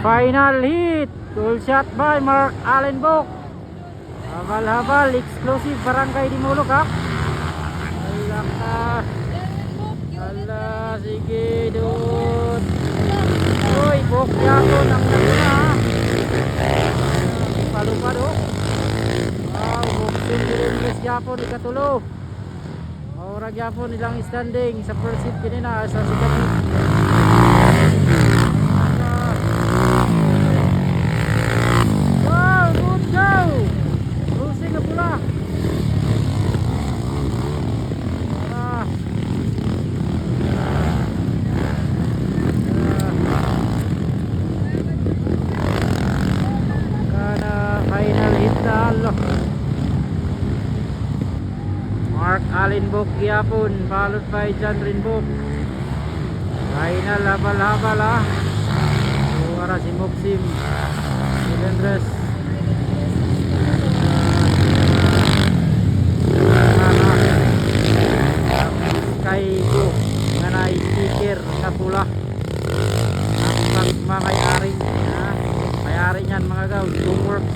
Final hit. Goal shot by Mark Allenbook. Habal-habal. Exclusive Barangay Dimulog ha. Alakas. Ala, sige dude. Uy, bok yapon ang naguna ha. Palu-palo. Wow, boksin din yapon ikatulo. Maurag yapon ilang standing sa first hit kanina sa second hit. Wow, good go. Cruising na pula. Final hit na alo. Mark Allenbook yapon, followed by John Rinbook. Final habal-habal ha. Suara si Moksim Silendres. Sky Blue nga na sticker na pula. Ang pagmamayari, may-ari niyan mga gaw, teamwork.